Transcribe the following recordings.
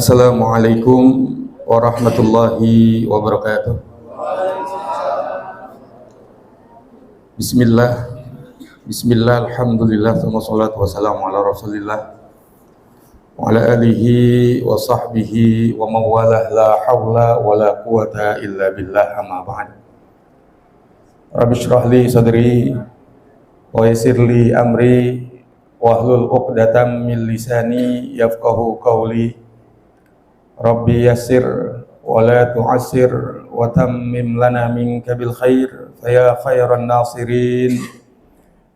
Assalamualaikum warahmatullahi wabarakatuh. Bismillah, Bismillah, Alhamdulillah, wassalatu wassalamu ala Rasulillah wa ala alihi wa sahbihi wa mawalah, la hawla wa la quwata illa billah, amma ba'd. Rabbi shrah li sadri wa yassir li amri wahlul 'uqdatam min lisani yafqahu qawli. Rabbi yassir wa la tu'assir wa tammim lana minka bil khair faya khairan nasirin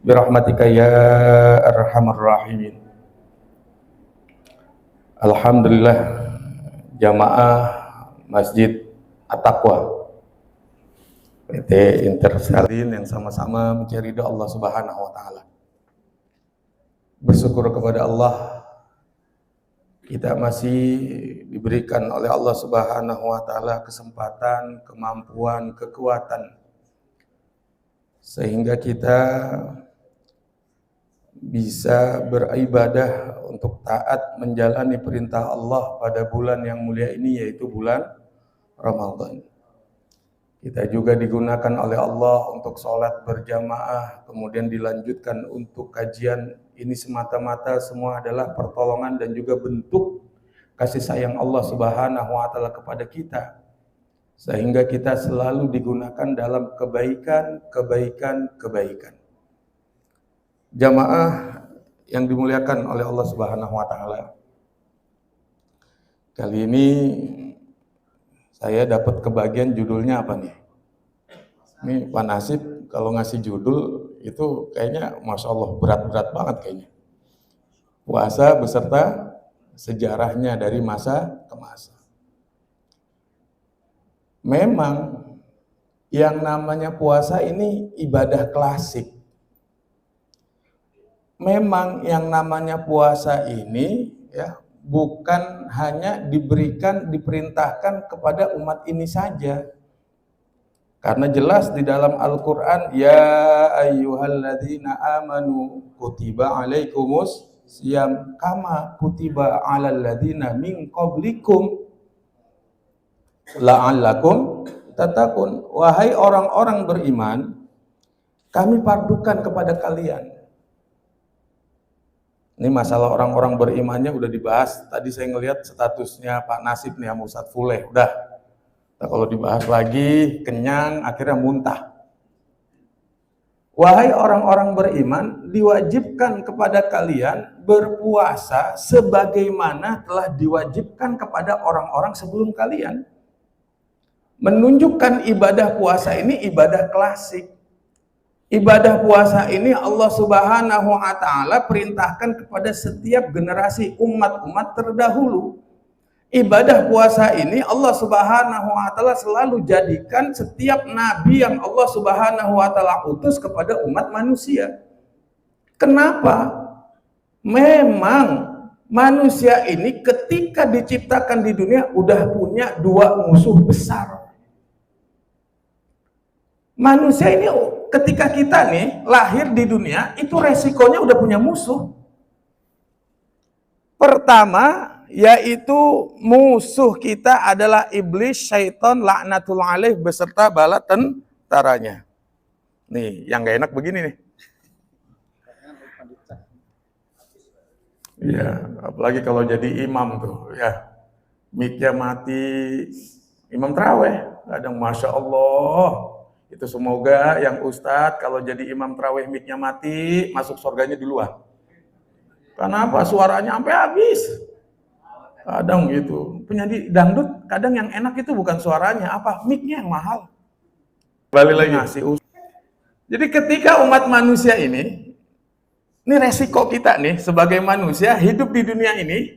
birahmatika ya arhamar rahimin. Alhamdulillah, jamaah Masjid At-Taqwa PT Intersalin yang sama-sama mencari ridha Allah Subhanahu wa taala. Bersyukur kepada Allah, kita masih diberikan oleh Allah Subhanahu wa taala kesempatan, kemampuan, kekuatan sehingga kita bisa beribadah untuk taat menjalani perintah Allah pada bulan yang mulia ini, yaitu bulan Ramadan. Kita juga digunakan oleh Allah untuk sholat berjamaah, kemudian dilanjutkan untuk kajian. Ini semata-mata semua adalah pertolongan dan juga bentuk kasih sayang Allah Subhanahu wa taala kepada kita, sehingga kita selalu digunakan dalam kebaikan. Jamaah yang dimuliakan oleh Allah Subhanahu wa taala, kali ini saya dapat kebagian judulnya apa nih? Ini Pak Nasib kalau ngasih judul itu kayaknya Masya Allah berat-berat banget kayaknya. Puasa beserta sejarahnya dari masa ke masa. Memang yang namanya puasa ini ibadah klasik. Memang yang namanya puasa ini ya bukan hanya diperintahkan kepada umat ini saja. Karena jelas di dalam Al-Quran, ya ayyuhalladzina amanu kutiba alaikumus siyam kama kutiba alal ladzina min qablikum la'allakum tattaqun. Wahai orang-orang beriman, kami fardukan kepada kalian. Ini masalah orang-orang berimannya udah dibahas. Tadi saya ngelihat statusnya Pak Nasib nih sama Ustadz Fuleh. Udah. Nah, kalau dibahas lagi, kenyang, akhirnya muntah. Wahai orang-orang beriman, diwajibkan kepada kalian berpuasa sebagaimana telah diwajibkan kepada orang-orang sebelum kalian. Menunjukkan ibadah puasa ini ibadah klasik. Ibadah puasa ini Allah Subhanahu wa taala perintahkan kepada setiap generasi umat-umat terdahulu. Ibadah puasa ini Allah Subhanahu wa taala selalu jadikan setiap nabi yang Allah Subhanahu wa taala utus kepada umat manusia. Kenapa? Memang manusia ini ketika diciptakan di dunia udah punya dua musuh besar. Manusia ini ketika kita nih lahir di dunia itu resikonya udah punya musuh. Pertama yaitu musuh kita adalah iblis, syaitan, laknatul alaih beserta bala tentaranya. Nih yang gak enak begini nih. Ya, apalagi kalau jadi imam tuh ya, mic-nya mati, imam taraweh kadang Masya Allah. Itu semoga yang ustadz kalau jadi imam tarawih mic-nya mati, masuk surganya di luar. Kenapa? Suaranya sampai habis. Kadang gitu. Penyanyi dangdut kadang yang enak itu bukan suaranya, apa? Mic-nya yang mahal. Balik lagi. Jadi ketika umat manusia ini resiko kita nih sebagai manusia hidup di dunia ini,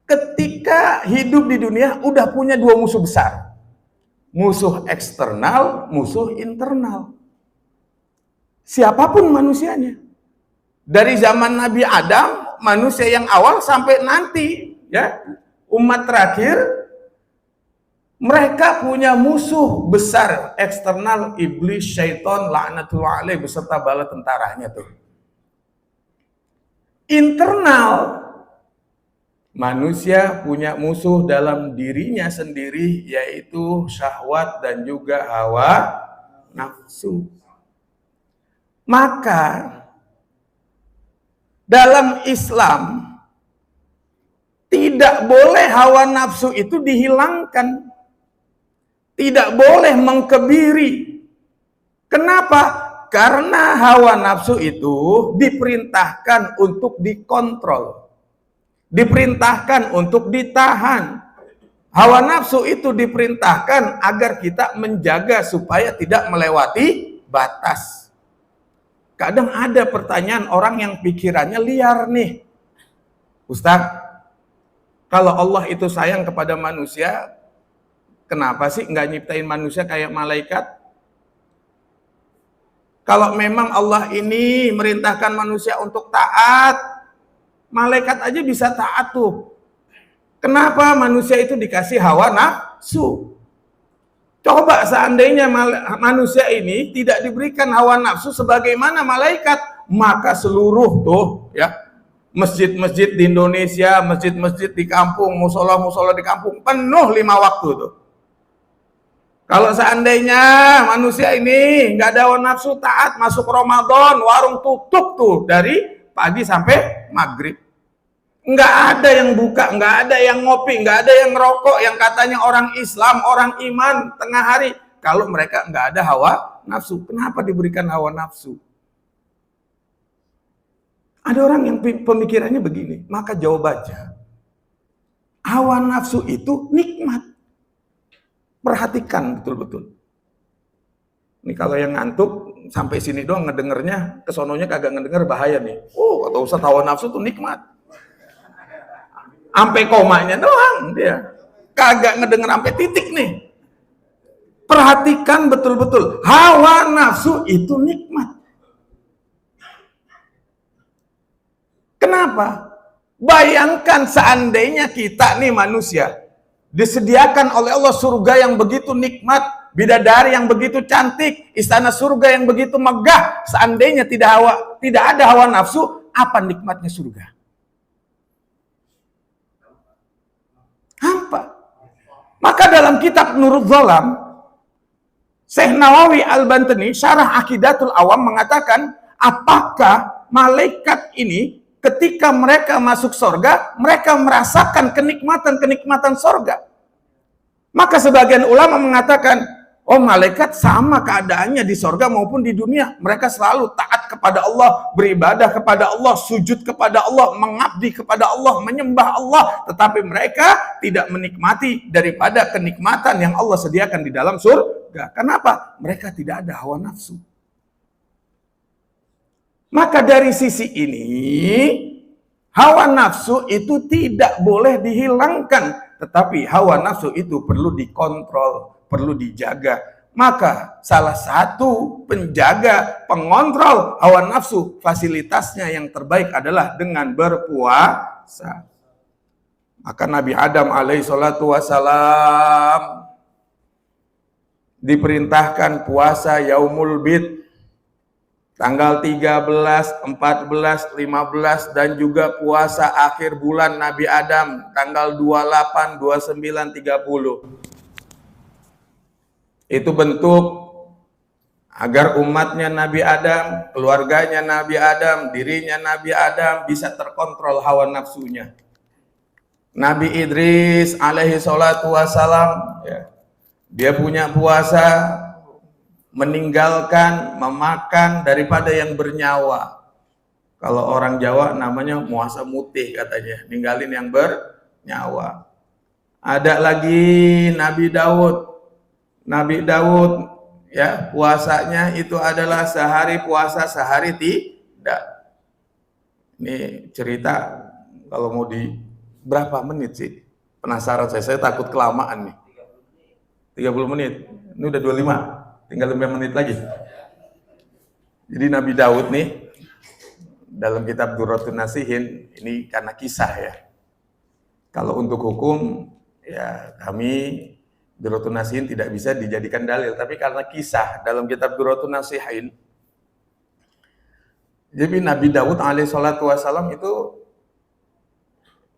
ketika hidup di dunia udah punya dua musuh besar. Musuh eksternal, musuh internal. Siapapun manusianya. Dari zaman Nabi Adam, manusia yang awal sampai nanti, ya, umat terakhir, mereka punya musuh besar eksternal, iblis, syaitan, laknatullah alaih beserta bala tentaranya tuh. Internal Manusia punya musuh dalam dirinya sendiri, yaitu syahwat dan juga hawa nafsu. Maka dalam Islam tidak boleh hawa nafsu itu dihilangkan. Tidak boleh mengkebiri. Kenapa? Karena hawa nafsu itu diperintahkan untuk dikontrol. Diperintahkan untuk ditahan. Hawa nafsu itu diperintahkan agar kita menjaga supaya tidak melewati batas. Kadang ada pertanyaan orang yang pikirannya liar nih. Ustaz, kalau Allah itu sayang kepada manusia, kenapa sih nggak nyiptain manusia kayak malaikat? Kalau memang Allah ini merintahkan manusia untuk taat, malaikat aja bisa taat tuh. Kenapa manusia itu dikasih hawa nafsu? Coba seandainya manusia ini tidak diberikan hawa nafsu sebagaimana malaikat, maka seluruh tuh ya masjid-masjid di Indonesia, masjid-masjid di kampung, musola-musola di kampung penuh 5 waktu tuh. Kalau seandainya manusia ini nggak ada hawa nafsu, taat, masuk Ramadan, warung tutup tuh dari pagi sampai maghrib. Nggak ada yang buka, nggak ada yang ngopi, nggak ada yang ngerokok, yang katanya orang Islam, orang iman tengah hari. Kalau mereka nggak ada hawa nafsu, kenapa diberikan hawa nafsu? Ada orang yang pemikirannya begini, maka jawabannya, hawa nafsu itu nikmat. Perhatikan betul-betul. Ini kalau yang ngantuk sampai sini doang ngedengernya, kesononya kagak ngedenger bahaya nih. Oh, kata Ustaz, hawa nafsu itu nikmat. Sampai komanya doang dia. Kagak ngedenger sampai titik nih. Perhatikan betul-betul. Hawa nafsu itu nikmat. Kenapa? Bayangkan seandainya kita nih manusia disediakan oleh Allah surga yang begitu nikmat, bidadari yang begitu cantik, istana surga yang begitu megah. Seandainya tidak ada hawa nafsu, apa nikmatnya surga? Hampa. Maka dalam kitab Nurul Zalam, Syekh Nawawi Al-Bantani, Syarah Aqidatul Awam mengatakan, apakah malaikat ini ketika mereka masuk surga, mereka merasakan kenikmatan-kenikmatan surga? Maka sebagian ulama mengatakan, oh malaikat sama keadaannya di surga maupun di dunia. Mereka selalu taat kepada Allah, beribadah kepada Allah, sujud kepada Allah, mengabdi kepada Allah, menyembah Allah. Tetapi mereka tidak menikmati daripada kenikmatan yang Allah sediakan di dalam surga. Kenapa? Mereka tidak ada hawa nafsu. Maka dari sisi ini, hawa nafsu itu tidak boleh dihilangkan. Tetapi hawa nafsu itu perlu dikontrol, perlu dijaga. Maka salah satu penjaga, pengontrol hawa nafsu, fasilitasnya yang terbaik adalah dengan berpuasa. Maka Nabi Adam alaihi salatu wassalam diperintahkan puasa yaumul bid, tanggal 13, 14, 15, dan juga puasa akhir bulan Nabi Adam, tanggal 28, 29, 30. Itu bentuk agar umatnya Nabi Adam, keluarganya Nabi Adam, dirinya Nabi Adam bisa terkontrol hawa nafsunya. Nabi Idris alaihi salatu wassalam, ya, dia punya puasa, meninggalkan, memakan daripada yang bernyawa. Kalau orang Jawa namanya puasa mutih katanya, ninggalin yang bernyawa. Ada lagi Nabi Daud. Nabi Daud ya puasanya itu adalah sehari puasa sehari tidak. Ini cerita kalau mau di berapa menit sih? Penasaran saya takut kelamaan nih. 30 menit. Ini udah 25. Tinggal 5 menit lagi. Jadi Nabi Daud nih dalam kitab Durratun Nasihin ini karena kisah ya. Kalau untuk hukum ya kami Durratun Nasihin tidak bisa dijadikan dalil, tapi karena kisah dalam kitab Durratun Nasihin. Jadi Nabi Daud alaihi salatu wassalam itu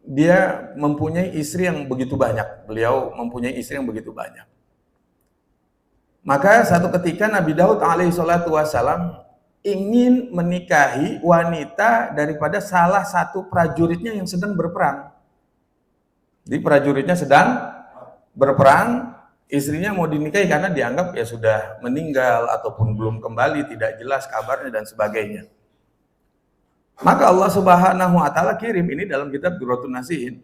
dia mempunyai istri yang begitu banyak. Beliau mempunyai istri yang begitu banyak. Maka satu ketika Nabi Daud alaihissalatu wassalam ingin menikahi wanita daripada salah satu prajuritnya yang sedang berperang. Jadi prajuritnya sedang berperang, istrinya mau dinikahi karena dianggap ya sudah meninggal ataupun belum kembali, tidak jelas kabarnya dan sebagainya. Maka Allah Subhanahu wa taala kirim ini dalam kitab Durratun Nasihin.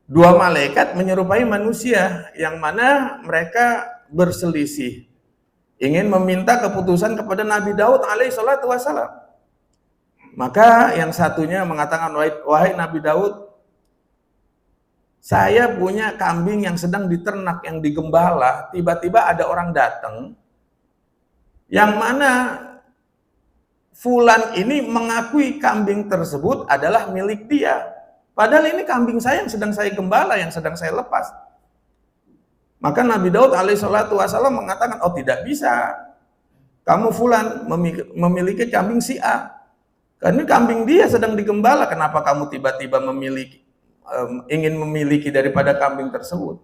Dua malaikat menyerupai manusia yang mana mereka berselisih, ingin meminta keputusan kepada Nabi Daud alaihissalatu wassalam. Maka yang satunya mengatakan, wahai Nabi Daud, saya punya kambing yang sedang diternak, yang digembala, tiba-tiba ada orang datang, yang mana fulan ini mengakui kambing tersebut adalah milik dia. Padahal ini kambing saya yang sedang saya gembala, yang sedang saya lepas. Maka Nabi Daud alaihissalatu wassalam mengatakan, oh tidak bisa. Kamu fulan memiliki kambing si A. Karena kambing dia sedang digembala, kenapa kamu tiba-tiba ingin memiliki daripada kambing tersebut?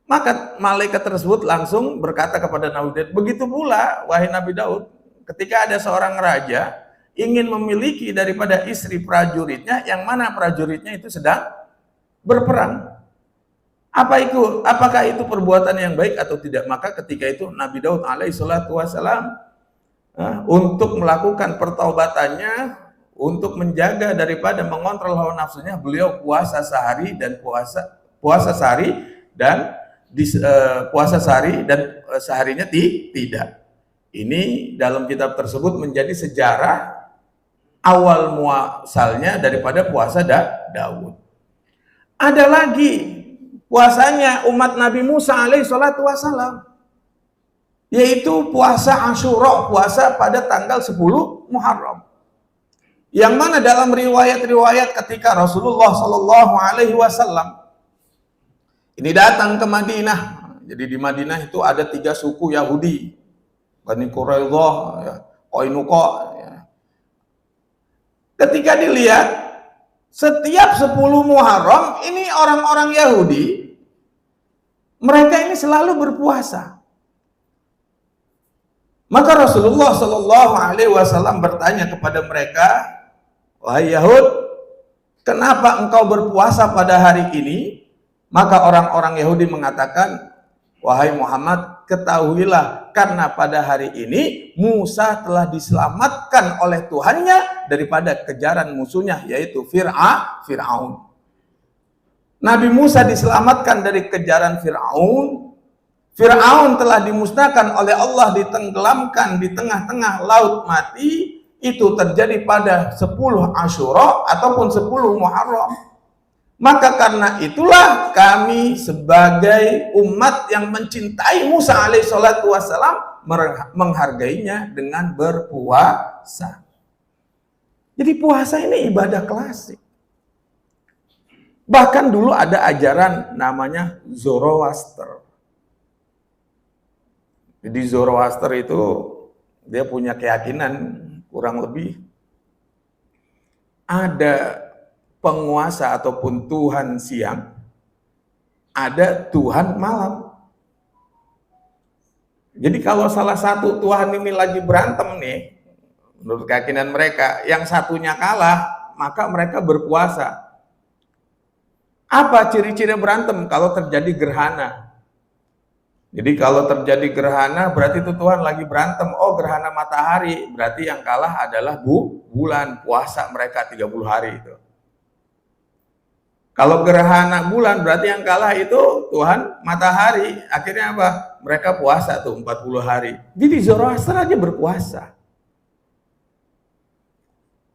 Maka malaikat tersebut langsung berkata kepada Nabi Daud, begitu pula wahai Nabi Daud, ketika ada seorang raja ingin memiliki daripada istri prajuritnya, yang mana prajuritnya itu sedang berperang. Apakah itu perbuatan yang baik atau tidak? Maka ketika itu Nabi Daud alaihissalatu wassalam untuk melakukan pertaubatannya, untuk menjaga daripada mengontrol hawa nafsunya, beliau puasa sehari dan seharinya tidak. Ini dalam kitab tersebut menjadi sejarah awal muasalnya daripada puasa Daud. Ada lagi puasanya umat Nabi Musa alaihissalatu wassalam, yaitu puasa Asyura, puasa pada tanggal 10 Muharram. Yang mana dalam riwayat-riwayat ketika Rasulullah Shallallahu Alaihi Wasallam ini datang ke Madinah. Jadi di Madinah itu ada 3 suku Yahudi, Bani Quraidah, ya, Qainuqa. Ya. Ketika dilihat setiap 10 Muharram ini orang-orang Yahudi, mereka ini selalu berpuasa. Maka Rasulullah Shallallahu Alaihi Wasallam bertanya kepada mereka, wahai Yahud, kenapa engkau berpuasa pada hari ini? Maka orang-orang Yahudi mengatakan, wahai Muhammad, ketahuilah karena pada hari ini Musa telah diselamatkan oleh Tuhannya daripada kejaran musuhnya, yaitu Fir'aun. Nabi Musa diselamatkan dari kejaran Fir'aun. Fir'aun telah dimusnahkan oleh Allah, ditenggelamkan di tengah-tengah laut mati. Itu terjadi pada 10 Asyura ataupun 10 Muharram. Maka karena itulah kami sebagai umat yang mencintai Musa alaihissalatu wassalam menghargainya dengan berpuasa. Jadi puasa ini ibadah klasik. Bahkan dulu ada ajaran namanya Zoroaster. Jadi Zoroaster itu dia punya keyakinan kurang lebih ada penguasa ataupun Tuhan siang, ada Tuhan malam. Jadi kalau salah satu Tuhan ini lagi berantem nih, menurut keyakinan mereka, yang satunya kalah, maka mereka berpuasa. Apa ciri-ciri berantem? Kalau terjadi gerhana. Jadi kalau terjadi gerhana berarti itu Tuhan lagi berantem. Oh, gerhana matahari, berarti yang kalah adalah bulan, puasa mereka 30 hari itu. Kalau gerhana bulan berarti yang kalah itu Tuhan matahari. Akhirnya apa? Mereka puasa tuh 40 hari. Jadi Zoroaster aja berpuasa.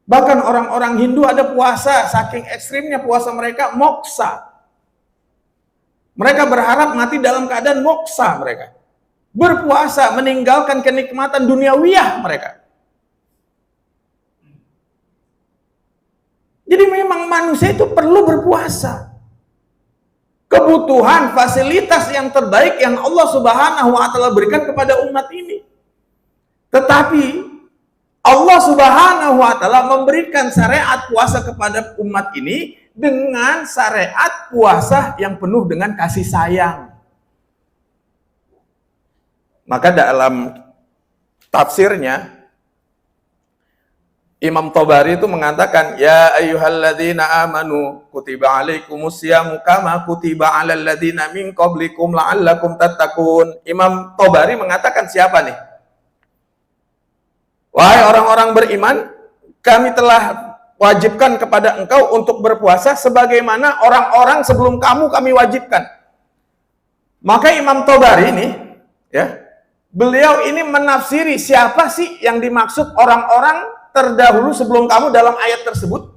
Bahkan orang-orang Hindu ada puasa, saking ekstrimnya puasa mereka moksa. Mereka berharap mati dalam keadaan moksa mereka. Berpuasa, meninggalkan kenikmatan duniawiyah mereka. Jadi memang manusia itu perlu berpuasa. Kebutuhan, fasilitas yang terbaik yang Allah Subhanahu wa taala berikan kepada umat ini. Tetapi Allah Subhanahu wa Ta'ala memberikan syariat puasa kepada umat ini dengan syariat puasa yang penuh dengan kasih sayang. Maka dalam tafsirnya Imam Thabari itu mengatakan, ya ayyuhalladzina amanu kutiba alaikumusyamu kama kutiba alal ladzina min qablikum la'allakum tattaqun. Imam Thabari mengatakan siapa nih? Wahai orang-orang beriman, kami telah wajibkan kepada engkau untuk berpuasa sebagaimana orang-orang sebelum kamu kami wajibkan. Maka Imam Thabari ini, ya, beliau ini menafsiri siapa sih yang dimaksud orang-orang terdahulu sebelum kamu dalam ayat tersebut.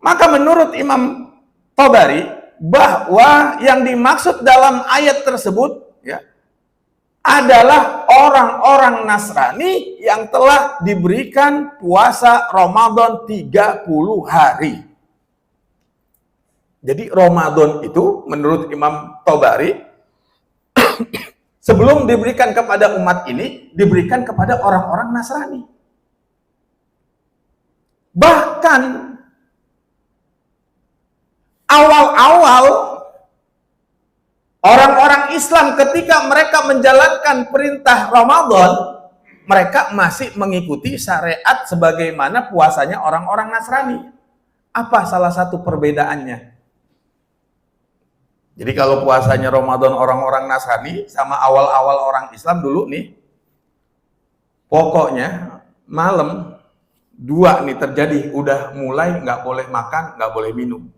Maka menurut Imam Thabari bahwa yang dimaksud dalam ayat tersebut, ya, adalah orang-orang Nasrani yang telah diberikan puasa Ramadan 30 hari. Jadi Ramadan itu menurut Imam Thabari sebelum diberikan kepada umat ini, diberikan kepada orang-orang Nasrani. Bahkan awal-awal orang-orang Islam ketika mereka menjalankan perintah Ramadan, mereka masih mengikuti syariat sebagaimana puasanya orang-orang Nasrani. Apa salah satu perbedaannya? Jadi kalau puasanya Ramadan orang-orang Nasrani sama awal-awal orang Islam dulu nih, pokoknya malam 2 nih terjadi, udah mulai nggak boleh makan, nggak boleh minum.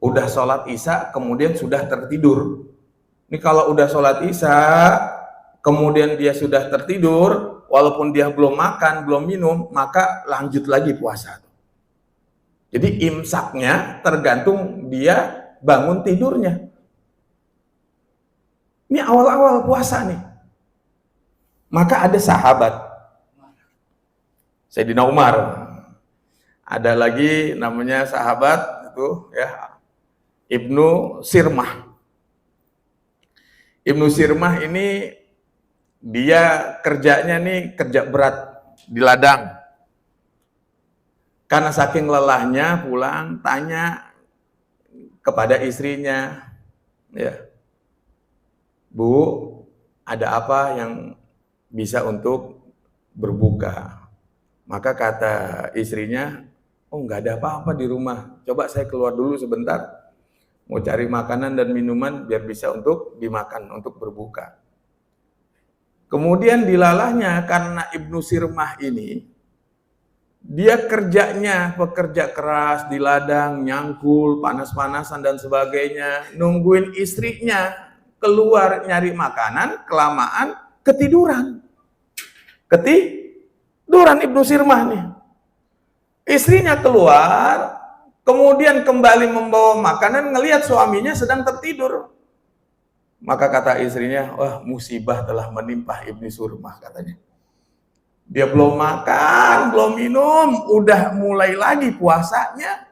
Udah sholat isya, kemudian sudah tertidur. Ini kalau udah sholat isya, kemudian dia sudah tertidur, walaupun dia belum makan, belum minum, maka lanjut lagi puasa. Jadi imsaknya tergantung dia bangun tidurnya. Ini awal-awal puasa nih. Maka ada sahabat Sayyidina Umar, ada lagi namanya sahabat itu ya Ibnu Sirmah. Ibnu Sirmah ini dia kerjanya nih kerja berat di ladang. Karena saking lelahnya pulang tanya kepada istrinya, ya, Bu, ada apa yang bisa untuk berbuka? Maka kata istrinya, oh nggak ada apa-apa di rumah, coba saya keluar dulu sebentar, mau cari makanan dan minuman biar bisa untuk dimakan, untuk berbuka. Kemudian dilalahnya karena Ibnu Sirmah ini, dia kerjanya pekerja keras di ladang, nyangkul, panas-panasan dan sebagainya, nungguin istrinya keluar nyari makanan, kelamaan ketiduran. Ketiduran Ibnu Sirmah nih. Istrinya keluar, kemudian kembali membawa makanan, ngelihat suaminya sedang tertidur. Maka kata istrinya, wah musibah telah menimpa Ibnu Sirmah katanya. Dia belum makan, belum minum, udah mulai lagi puasanya.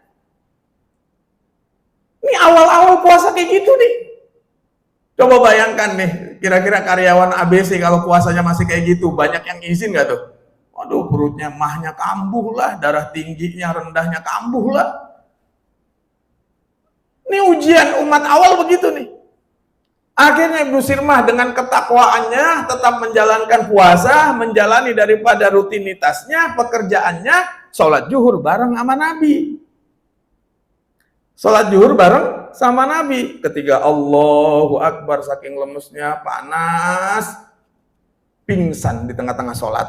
Ini awal-awal puasa kayak gitu nih. Coba bayangkan nih, kira-kira karyawan ABC kalau puasanya masih kayak gitu, banyak yang izin nggak tuh? Waduh, perutnya mahnya kambuh lah, darah tingginya, rendahnya kambuh lah. Ini ujian umat awal begitu nih. Akhirnya Ibnu Sirmah dengan ketakwaannya tetap menjalankan puasa, menjalani daripada rutinitasnya, pekerjaannya, sholat zuhur bareng sama Nabi. Sholat zuhur bareng sama Nabi. Ketika Allahu Akbar, saking lemesnya, panas, pingsan di tengah-tengah sholat.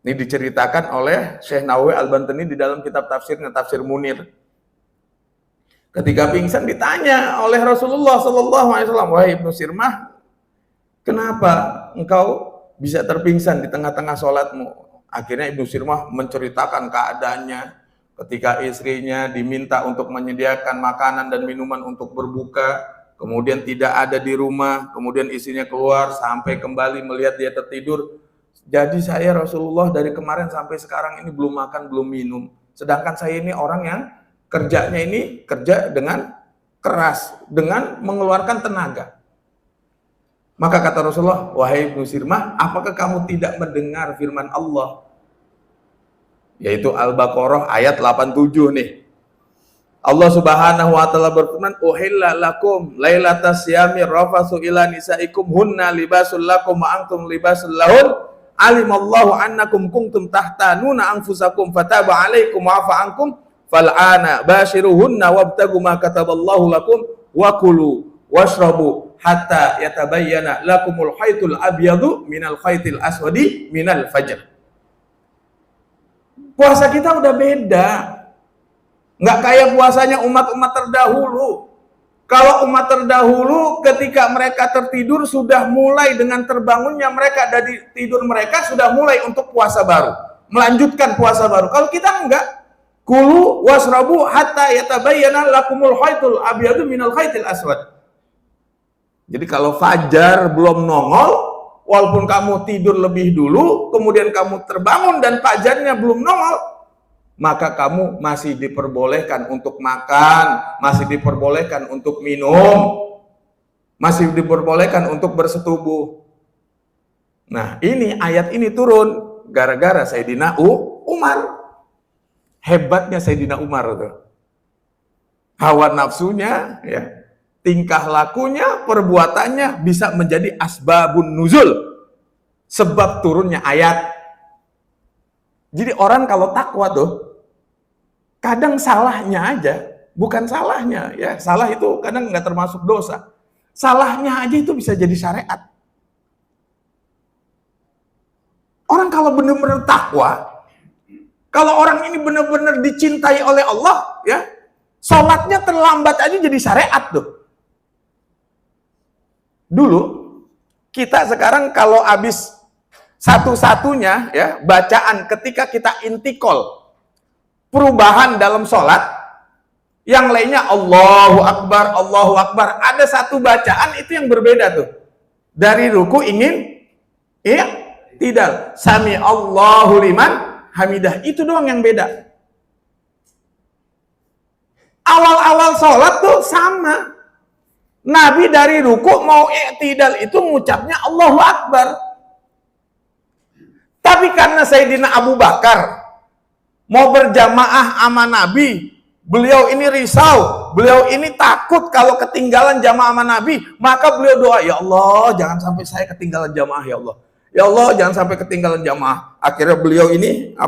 Ini diceritakan oleh Syekh Nawawi Al-Bantani di dalam kitab tafsirnya, Tafsir Munir. Ketika pingsan ditanya oleh Rasulullah SAW, wahai Ibnu Sirmah, kenapa engkau bisa terpingsan di tengah-tengah sholatmu? Akhirnya Ibnu Sirmah menceritakan keadaannya ketika istrinya diminta untuk menyediakan makanan dan minuman untuk berbuka, kemudian tidak ada di rumah, kemudian istrinya keluar sampai kembali melihat dia tertidur. Jadi saya Rasulullah dari kemarin sampai sekarang ini belum makan, belum minum. Sedangkan saya ini orang yang kerjanya ini kerja dengan keras, dengan mengeluarkan tenaga. Maka kata Rasulullah, wahai Ibnu Sirmah, apakah kamu tidak mendengar firman Allah? Yaitu Al-Baqarah ayat 87 nih. Allah Subhanahu wa taala berfirman, "Uhilla lakum lailatas syami rafatsu ila nisaikum hunna libasul lakum wa antum libasul lahun. Alimallahu annakum kuntum tahtanuna anfusakum fataba 'alaikum wa 'afa ankum fal'ana bashiruhunna wabtagu ma kataballahu lakum wa kulu washrabu hatta yatabayyana lakumul khaytul abyadu minal khaytil aswadi minal fajr." Puasa kita udah beda. Nggak kayak puasanya umat-umat terdahulu. Kalau umat terdahulu ketika mereka tertidur sudah mulai dengan terbangunnya mereka dari tidur mereka sudah mulai untuk puasa baru. Melanjutkan puasa baru. Kalau kita enggak. Kulu wasrabu hatta yatabayyana lakumul khaytul abyadu minal khaytil aswad. Jadi kalau fajar belum nongol, walaupun kamu tidur lebih dulu, kemudian kamu terbangun dan fajarnya belum nongol, maka kamu masih diperbolehkan untuk makan, masih diperbolehkan untuk minum, masih diperbolehkan untuk bersetubuh. Nah, ini ayat ini turun gara-gara Sayyidina Umar. Hebatnya Sayyidina Umar tuh. Hawa nafsunya, ya, tingkah lakunya, perbuatannya bisa menjadi asbabun nuzul, sebab turunnya ayat. Jadi orang kalau takwa tuh kadang salahnya aja, bukan salahnya ya, salah itu kadang nggak termasuk dosa. Salahnya aja itu bisa jadi syariat. Orang kalau benar-benar takwa, kalau orang ini benar-benar dicintai oleh Allah, ya, sholatnya terlambat aja jadi syariat tuh. Dulu kita sekarang kalau habis satu-satunya ya bacaan ketika kita intikol perubahan dalam sholat, yang lainnya Allahu Akbar, Allahu Akbar. Ada satu bacaan itu yang berbeda tuh. Dari ruku ingin, iya, tidak. Sami Allahu liman hamidah. Itu doang yang beda. Awal-awal sholat tuh sama. Nabi dari ruku mau i'tidal itu ngucapnya Allahu Akbar. Tapi karena Sayyidina Abu Bakar mau berjamaah sama Nabi, beliau ini risau, beliau ini takut kalau ketinggalan jamaah sama Nabi, maka beliau doa, ya Allah jangan sampai saya ketinggalan jamaah, ya Allah. Ya Allah jangan sampai ketinggalan jamaah. Akhirnya beliau ini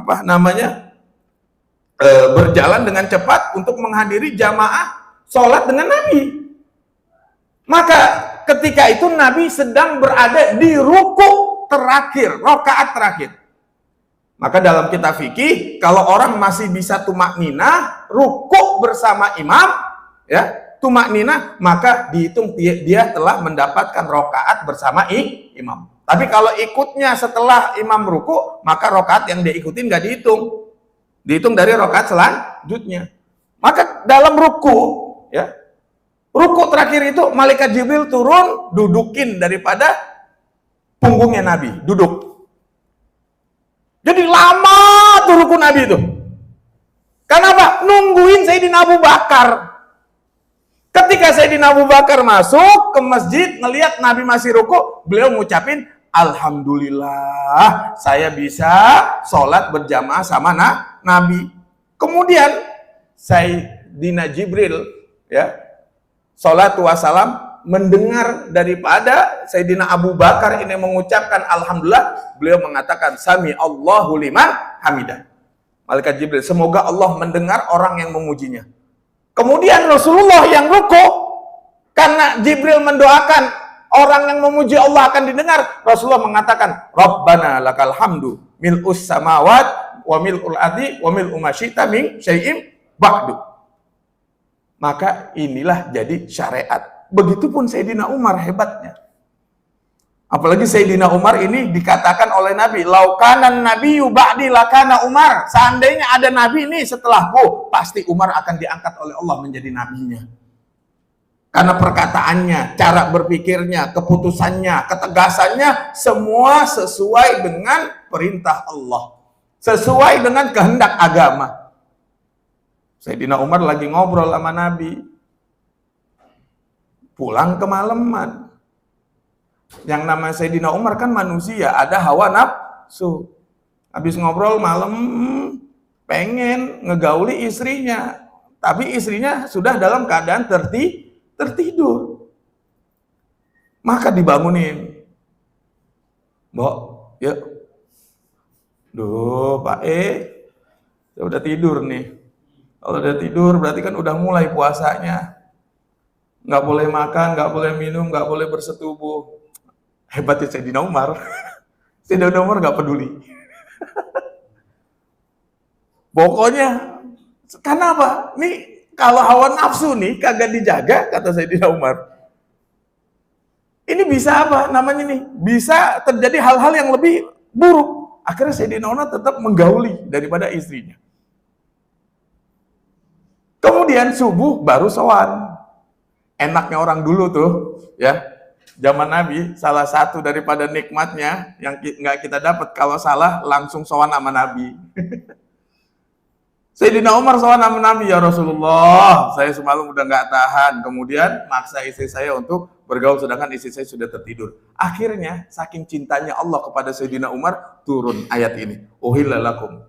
berjalan dengan cepat untuk menghadiri jamaah sholat dengan Nabi. Maka ketika itu Nabi sedang berada di ruku terakhir, rakaat terakhir. Maka dalam kitab fikih, kalau orang masih bisa tumak ninah, ruku bersama imam, ya, tumak ninah, maka dihitung dia telah mendapatkan rakaat bersama imam. Tapi kalau ikutnya setelah imam ruku, maka rakaat yang dia ikutin nggak dihitung. Dihitung dari rakaat selanjutnya. Maka dalam ruku, ya, ruku terakhir itu malaikat Jibril turun, dudukin daripada punggungnya Nabi, duduk. Jadi lama tuh ruku Nabi itu. Kenapa? Nungguin Sayyidina Abu Bakar. Ketika Sayyidina Abu Bakar masuk ke masjid, ngelihat Nabi masih ruku, beliau ngucapin, Alhamdulillah, saya bisa sholat berjamaah sama Nabi. Kemudian Sayyidina Jibril, ya, sholatu wassalam, mendengar daripada Sayyidina Abu Bakar ini mengucapkan Alhamdulillah, beliau mengatakan Sami Allahu liman hamidah. Malaikat Jibril, semoga Allah mendengar orang yang memujinya. Kemudian Rasulullah yang ruku, karena Jibril mendoakan orang yang memuji Allah akan didengar, Rasulullah mengatakan Rabbana lakal hamdu mil'us samawat wa mil'ul ardi wa mil'u ma syi'ta min syai'in ba'du. Maka inilah jadi syariat. Begitupun Sayyidina Umar hebatnya. Apalagi Sayyidina Umar ini dikatakan oleh Nabi, laukanan nabiyyu ba'di lakana Umar. Seandainya ada Nabi ini setelahku, pasti Umar akan diangkat oleh Allah menjadi nabinya. Karena perkataannya, cara berpikirnya, keputusannya, ketegasannya, semua sesuai dengan perintah Allah. Sesuai dengan kehendak agama. Sayyidina Umar lagi ngobrol sama Nabi. Pulang kemalaman. Yang namanya Sayyidina Umar kan manusia, ada hawa nafsu. Habis ngobrol malam pengen ngegauli istrinya, tapi istrinya sudah dalam keadaan tertidur. Maka dibangunin. Mbok, yuk. Duh, Pak saya udah tidur nih. Kalau udah tidur berarti kan udah mulai puasanya. Nggak boleh makan, nggak boleh minum, nggak boleh bersetubuh. Hebatnya Sayyidina Umar. Sayyidina Umar nggak peduli. Pokoknya, kenapa? Nih, kalau hawa nafsu nih kagak dijaga, kata Sayyidina Umar. Ini bisa apa namanya nih? Bisa terjadi hal-hal yang lebih buruk. Akhirnya Sayyidina Umar tetap menggauli daripada istrinya. Kemudian subuh baru sowan. Enaknya orang dulu tuh, ya. Zaman Nabi, salah satu daripada nikmatnya yang nggak kita dapat kalau salah langsung sowan sama Nabi. Sayyidina Umar sowan sama Nabi, ya Rasulullah, saya semalam udah nggak tahan, kemudian maksa istri saya untuk bergaul sedangkan istri saya sudah tertidur. Akhirnya saking cintanya Allah kepada Sayyidina Umar turun ayat ini. Uhilla lakum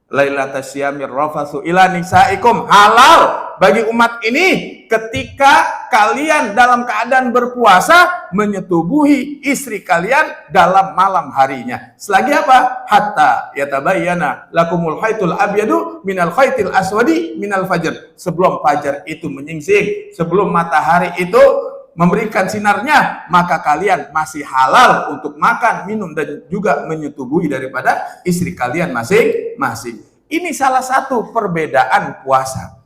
lailatas syamir rafasu ila nisaikum, halal bagi umat ini ketika kalian dalam keadaan berpuasa menyetubuhi istri kalian dalam malam harinya. Selagi apa? Hatta yatabayyana lakumul khaitul abyadu minal khaitil aswadi minal fajr. Sebelum fajar itu menyingsing, sebelum matahari itu memberikan sinarnya, maka kalian masih halal untuk makan, minum, dan juga menyetubuhi daripada istri kalian masing-masing. Ini salah satu perbedaan puasa.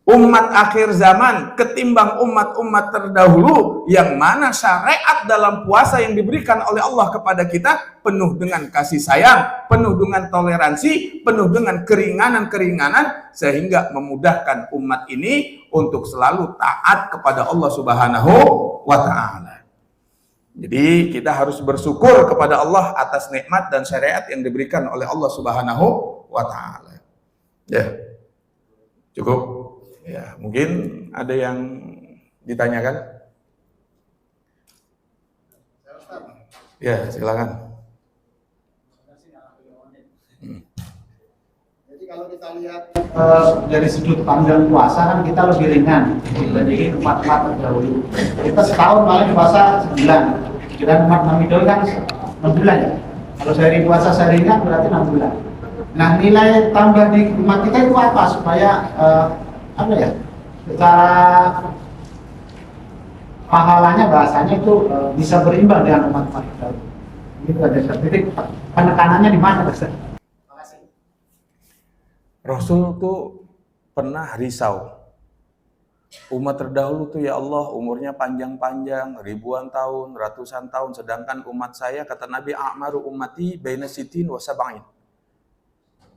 Umat akhir zaman ketimbang umat-umat terdahulu, yang mana syariat dalam puasa yang diberikan oleh Allah kepada kita penuh dengan kasih sayang, penuh dengan toleransi, penuh dengan keringanan-keringanan, sehingga memudahkan umat ini untuk selalu taat kepada Allah Subhanahu wa Ta'ala. Jadi kita harus bersyukur kepada Allah atas nikmat dan syariat yang diberikan oleh Allah Subhanahu wa Ta'ala. Ya, cukup. Ya, mungkin ada yang ditanyakan? Ya, silakan. Jadi kalau kita lihat dari sudut pandang puasa kan kita lebih ringan dibandingin umat-umat terdahulu. Kita setahun paling puasa 9, dan umat Nabi Daud kan 6 bulan ya. Kalau sehari puasa sehari kan berarti 6 bulan. Nah, nilai tambah di umat kita itu apa supaya apa ya, secara pahalanya bahasanya itu bisa berimbang dengan umat-umat kita. Itu ada titik penekanannya di mana, Ustaz? Terima kasih. Rasul tuh pernah risau. Umat terdahulu tuh ya Allah umurnya panjang-panjang, ribuan tahun, ratusan tahun, sedangkan umat saya, kata Nabi, a'maru ummati baina sitin wa sab'in.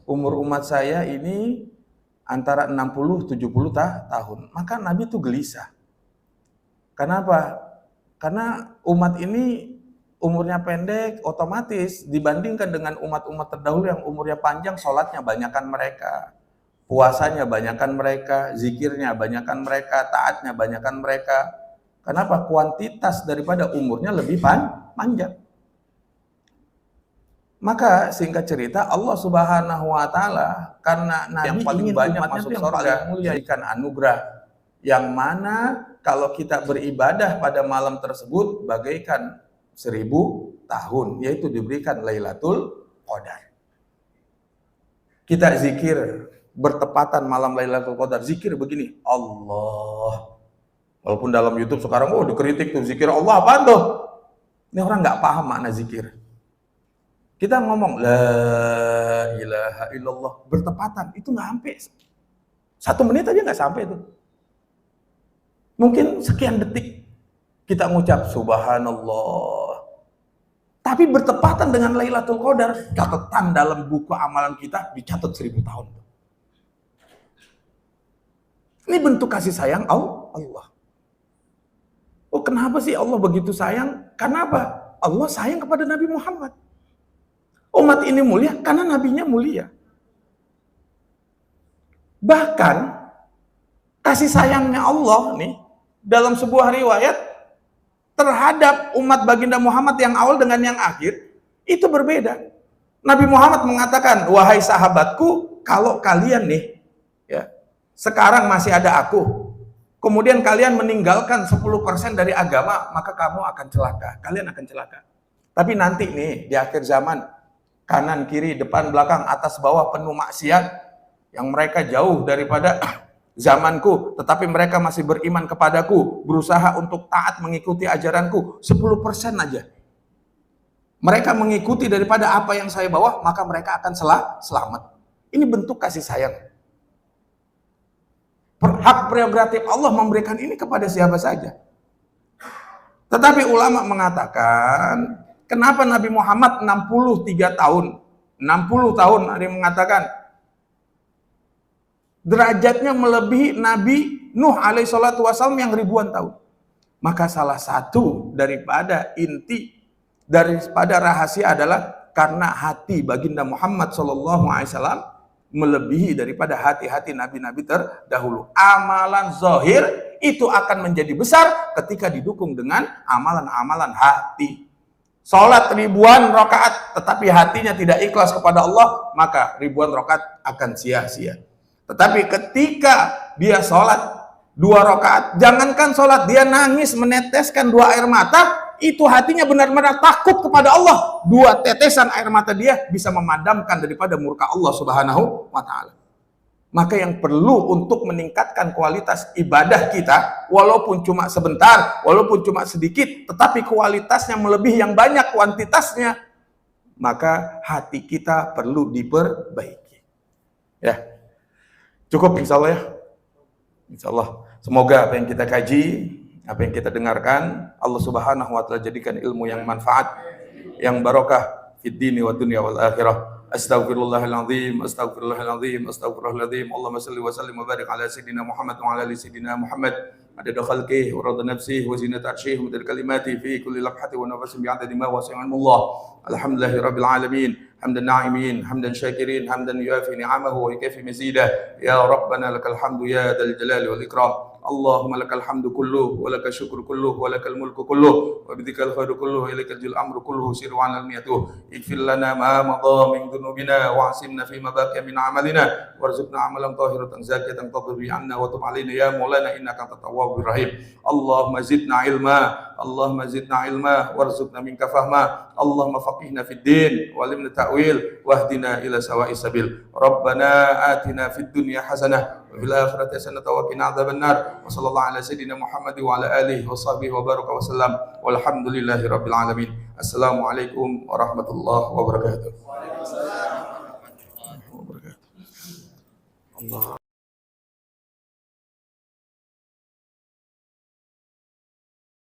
Umur umat saya ini antara 60-70 tahun. Maka Nabi itu gelisah. Kenapa? Karena umat ini umurnya pendek, otomatis dibandingkan dengan umat-umat terdahulu yang umurnya panjang, sholatnya banyakkan mereka, puasanya banyakkan mereka, zikirnya banyakkan mereka, taatnya banyakkan mereka. Kenapa? Kuantitas daripada umurnya lebih panjang. Maka singkat cerita, Allah Subhanahu wa Ta'ala karena Nabi yang paling banyak masuk surga, memberikan anugerah yang mana kalau kita beribadah pada malam tersebut bagaikan 1000 tahun, yaitu diberikan Lailatul Qadar. Kita zikir bertepatan malam Lailatul Qadar, zikir begini, Allah. Walaupun dalam YouTube sekarang dikritik tuh zikir Allah apaan tuh? Ini orang nggak paham makna zikir. Kita ngomong la ilaha illallah bertepatan, itu nggak sampai 1 menit aja nggak sampai itu. Mungkin sekian detik kita ngucap subhanallah. Tapi bertepatan dengan Lailatul Qadar, catatan dalam buku amalan kita dicatat 1000 tahun. Ini bentuk kasih sayang Allah. Oh, kenapa sih Allah begitu sayang? Karena apa? Allah sayang kepada Nabi Muhammad. Umat ini mulia karena nabinya mulia. Bahkan kasih sayangnya Allah nih dalam sebuah riwayat terhadap umat baginda Muhammad yang awal dengan yang akhir itu berbeda. Nabi Muhammad mengatakan, wahai sahabatku, kalau kalian nih ya sekarang masih ada aku, kemudian kalian meninggalkan 10% dari agama, maka kamu akan celaka. Kalian akan celaka. Tapi nanti nih, di akhir zaman, kanan, kiri, depan, belakang, atas, bawah, penuh maksiat, yang mereka jauh daripada zamanku, tetapi mereka masih beriman kepadaku, berusaha untuk taat mengikuti ajaranku, 10% aja. Mereka mengikuti daripada apa yang saya bawa, maka mereka akan selamat. Ini bentuk kasih sayang. Hak prerogatif Allah memberikan ini kepada siapa saja. Tetapi ulama mengatakan, kenapa Nabi Muhammad 63 tahun, 60 tahun ada yang mengatakan derajatnya melebihi Nabi Nuh alaihi salatu wasallam yang ribuan tahun. Maka salah satu daripada inti daripada rahasia adalah karena hati baginda Muhammad sallallahu alaihi wasallam melebihi daripada hati-hati nabi-nabi terdahulu. Amalan zahir itu akan menjadi besar ketika didukung dengan amalan-amalan hati. Salat ribuan rakaat tetapi hatinya tidak ikhlas kepada Allah, maka ribuan rakaat akan sia-sia. Tetapi ketika dia salat 2 rakaat, jangankan salat, dia nangis meneteskan 2 air mata, itu hatinya benar-benar takut kepada Allah. 2 tetesan air mata dia bisa memadamkan daripada murka Allah Subhanahu wa ta'ala. Maka yang perlu untuk meningkatkan kualitas ibadah kita, walaupun cuma sebentar, walaupun cuma sedikit, tetapi kualitasnya melebihi yang banyak kuantitasnya, maka hati kita perlu diperbaiki. Ya, cukup insya Allah ya. Insya Allah. Semoga apa yang kita kaji, apa yang kita dengarkan, Allah Subhanahu wa ta'ala jadikan ilmu yang manfaat, yang barokah fid dini wa dunya wal akhirah. Astaghfirullahaladzim, astaghfirullahaladzim, astaghfirullahaladzim. Allahumma salli wa sallim wa barik ala sayyidina Muhammad wa ala ali sayyidina Muhammad. Adada khalqihi wa rada nafsihi wa zinata arshihi wa kalimati fi kulli labhati wa nafasin bi'adadi ma wasi'ilmullah. Alhamdulillahi rabbil alamin. Hamdan na'imin, hamdan syakirin, hamdan yuafi ni'amahu wa yukafi mazidah. Ya Rabbana lakal hamdu ya dal jalali wal ikram. Allahumma lakal hamdu kulluh wa lakal syukru kulluh wa lakal mulku kulluh wa bidikal khairu kulluh ilaikal jul amru kulluh sirru ala niyatuh. Ighfir lana ma madha min dhunubina wa asimna fi ma baqiya min amalina warzuqna amalan tahiratan zakiyatan tadbi anna wa tub alaina ya maulana innaka antat tawwabur rahim. Allahumma zidna ilma, Allahumma zidna ilma warzuqna minka fahma. Allahumma faqihna fid din wa alimna ta'wil wahdina ila sawa'is sabil. Rabbana atina fid dunya hasanah wa fil akhirati hasanah wa qina adzabannar. Wa sallallahu ala sayyidina Muhammad wa ala alihi wa sahbihi wa baraka wa sallam. Walhamdulillahi rabbil alamin. Assalamualaikum warahmatullahi wabarakatuh. Waalaikumsalam warahmatullahi wabarakatuh. Allah